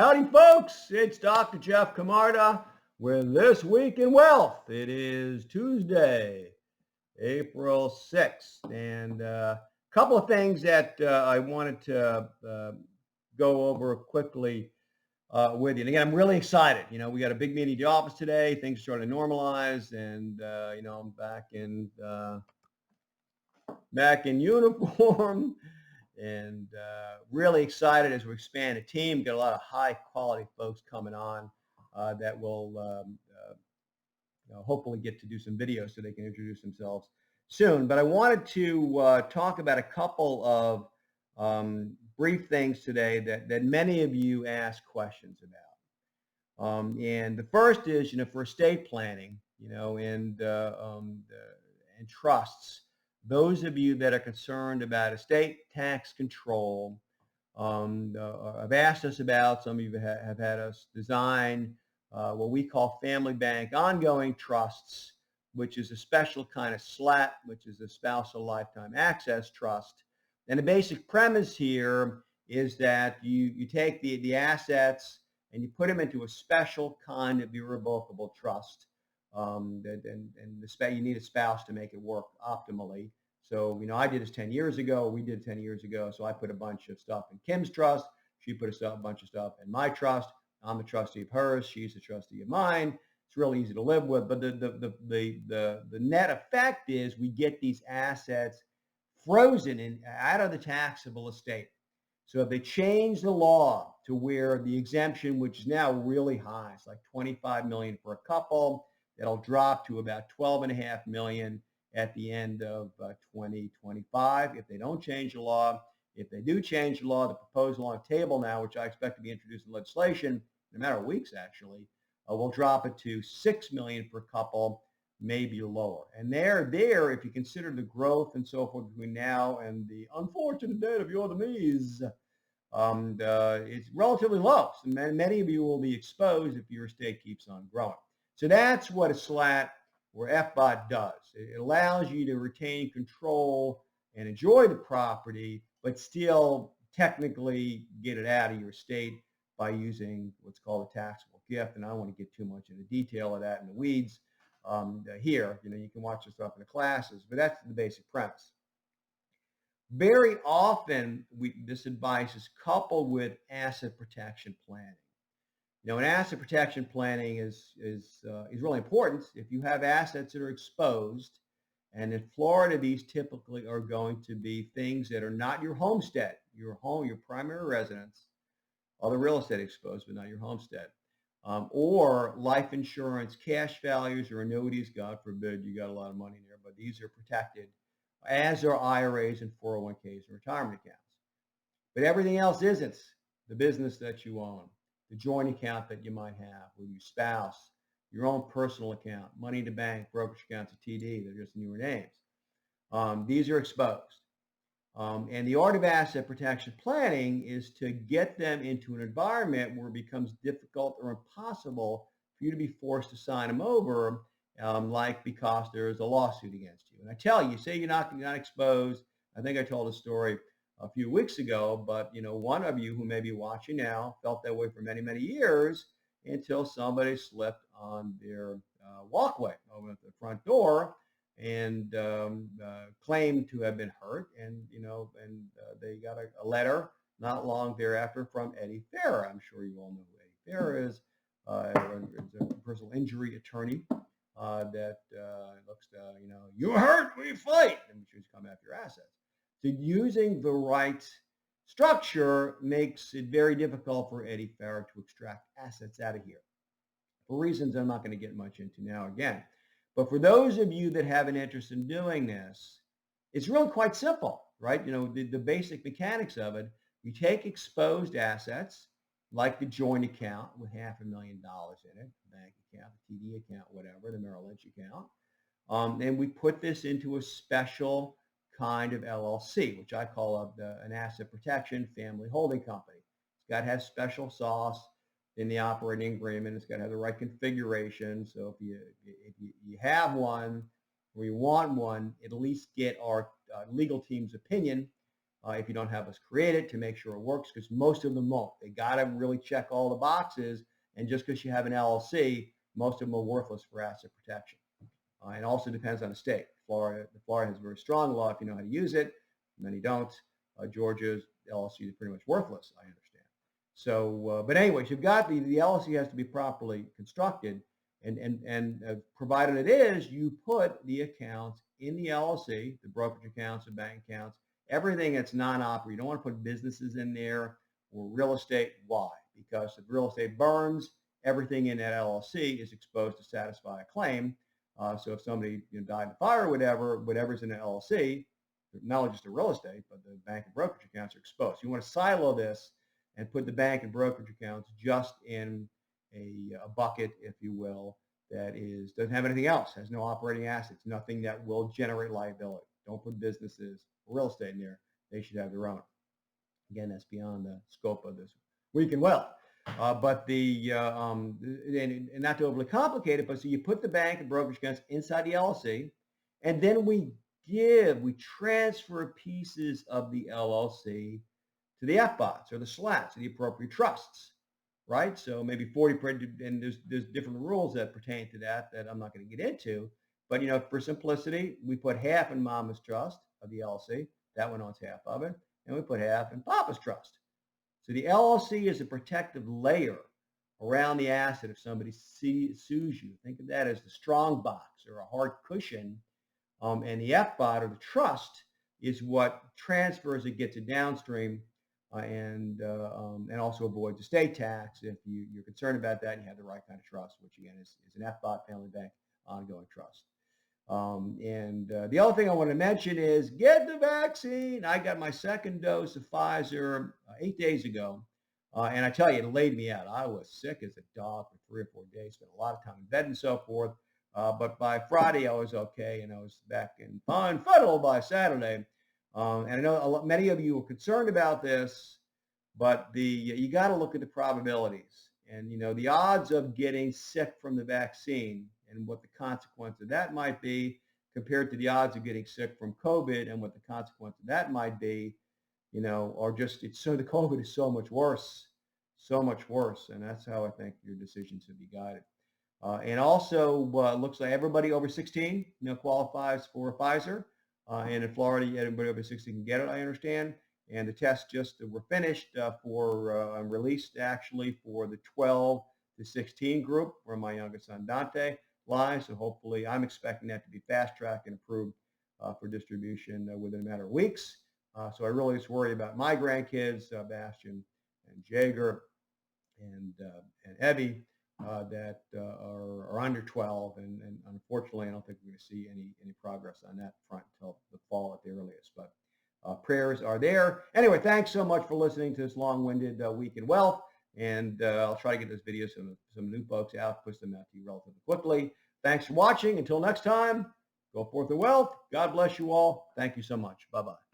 Howdy, folks. It's Dr. Jeff Camarda with This Week in Wealth. It is Tuesday, April 6th. And a couple of things that I wanted to go over quickly with you. And again, I'm really excited. We got a big meeting at the office today. Things are starting to normalize. And, I'm back in uniform. And really excited as we expand the team. Got a lot of high quality folks coming on that will hopefully get to do some videos so they can introduce themselves soon. But I wanted to talk about a couple of brief things today that many of you ask questions about. And the first is, for estate planning, and trusts. Those of you that are concerned about estate tax control have asked us about, some of you have had us design what we call family bank ongoing trusts, which is a special kind of SLAT, which is a spousal lifetime access trust. And the basic premise here is that you take the assets and you put them into a special kind of irrevocable trust. You need a spouse to make it work optimally. So, I did this 10 years ago. We did it 10 years ago. So I put a bunch of stuff in Kim's trust. She put a bunch of stuff in my trust. I'm the trustee of hers. She's the trustee of mine. It's really easy to live with. But the net effect is we get these assets frozen out of the taxable estate. So if they change the law to where the exemption, which is now really high, it's like $25 million for a couple, that'll drop to about $12.5 million at the end of 2025 if they don't change the law. If they do change the law, the proposal on the table now, which I expect to be introduced in legislation in a matter of weeks actually, will drop it to $6 million per couple, maybe lower. And there, if you consider the growth and so forth between now and the unfortunate date of your demise, it's relatively low. So many of you will be exposed if your estate keeps on growing. So that's what a SLAT or FBOT does. It allows you to retain control and enjoy the property, but still technically get it out of your estate by using what's called a taxable gift. And I don't want to get too much into detail of that in the weeds here. You can watch this stuff in the classes, but that's the basic premise. Very often, this advice is coupled with asset protection planning. And asset protection planning is really important. If you have assets that are exposed, and in Florida, these typically are going to be things that are not your homestead, your primary residence, other real estate exposed, but not your homestead, or life insurance, cash values, or annuities. God forbid you got a lot of money in there, but these are protected, as are IRAs and 401ks and retirement accounts. But everything else isn't. The business that you own, the joint account that you might have with your spouse, your own personal account, money in the bank, brokerage accounts, a TD, they're just in your names. These are exposed. And the art of asset protection planning is to get them into an environment where it becomes difficult or impossible for you to be forced to sign them over, like because there's a lawsuit against you. And I tell you, say you're not exposed. I think I told a story a few weeks ago, but one of you who may be watching now felt that way for many, many years until somebody slipped on their walkway over at the front door and claimed to have been hurt, and they got a letter not long thereafter from Eddie Farrer. I'm sure you all know who Eddie Farrer is. He's a personal injury attorney that looks to, you hurt, we fight, and choose to come after your assets. So using the right structure makes it very difficult for Eddie Farrer to extract assets out of here for reasons I'm not going to get much into now again. But for those of you that have an interest in doing this, it's really quite simple, right? The basic mechanics of it, you take exposed assets like the joint account with $500,000 in it, the bank account, the TD account, whatever, the Merrill Lynch account, and we put this into a special kind of LLC, which I call an asset protection family holding company. It's got to have special sauce in the operating agreement. It's got to have the right configuration. So if you have one or you want one, at least get our legal team's opinion if you don't have us create it to make sure it works, because most of them won't. They got to really check all the boxes. And just because you have an LLC, most of them are worthless for asset protection. And also depends on the state. Florida has a very strong law if you know how to use it. Many don't. Georgia's LLC is pretty much worthless, I understand. So, but anyways, you've got the LLC has to be properly constructed, and provided it is, you put the accounts in the LLC, the brokerage accounts, the bank accounts, everything that's non-operating. You don't want to put businesses in there or real estate. Why? Because if real estate burns, everything in that LLC is exposed to satisfy a claim. So if somebody died in a fire or whatever's in the LLC, not only just the real estate, but the bank and brokerage accounts are exposed. You want to silo this and put the bank and brokerage accounts just in a bucket, if you will, that doesn't have anything else, has no operating assets, nothing that will generate liability. Don't put businesses or real estate in there. They should have their own. Again, that's beyond the scope of this week in wealth. But and not to overly complicate it, but so you put the bank and brokerage accounts inside the LLC, and then we transfer pieces of the LLC to the FBOTs or the SLATs, or the appropriate trusts, right? So maybe 40%, and there's different rules that pertain to that I'm not going to get into. But for simplicity, we put half in Mama's trust of the LLC. That one owns half of it, and we put half in Papa's trust. So the LLC is a protective layer around the asset if somebody sues you. Think of that as the strong box or a hard cushion. And the FBOT or the trust is what transfers it, gets it downstream, and also avoids estate tax if you're concerned about that and you have the right kind of trust, which again is an FBOT, family bank ongoing trust. The other thing I want to mention is get the vaccine. I got my second dose of Pfizer 8 days ago. And I tell you, it laid me out. I was sick as a dog for 3 or 4 days, spent a lot of time in bed and so forth. But by Friday, I was okay, and I was back in fine fettle by Saturday. And I know many of you were concerned about this, but you got to look at the probabilities. And, the odds of getting sick from the vaccine and what the consequence of that might be compared to the odds of getting sick from COVID and what the consequence of that might be, or just the COVID is so much worse. And that's how I think your decisions should be guided. And also, it looks like everybody over 16, qualifies for Pfizer. And in Florida, everybody over 16 can get it, I understand. And the tests just were finished released actually for the 12 to 16 group, where my youngest son Dante lies. So hopefully, I'm expecting that to be fast-tracked and approved for distribution within a matter of weeks. So I really just worry about my grandkids, Bastian and Jager and Evie, that are under 12, and unfortunately, I don't think we're going to see any progress on that front until the fall at the earliest. But prayers are there. Anyway, thanks so much for listening to this long-winded Week in Wealth, and I'll try to get this video some new folks out, push them out to you relatively quickly. Thanks for watching. Until next time, go forth in wealth. God bless you all. Thank you so much. Bye-bye.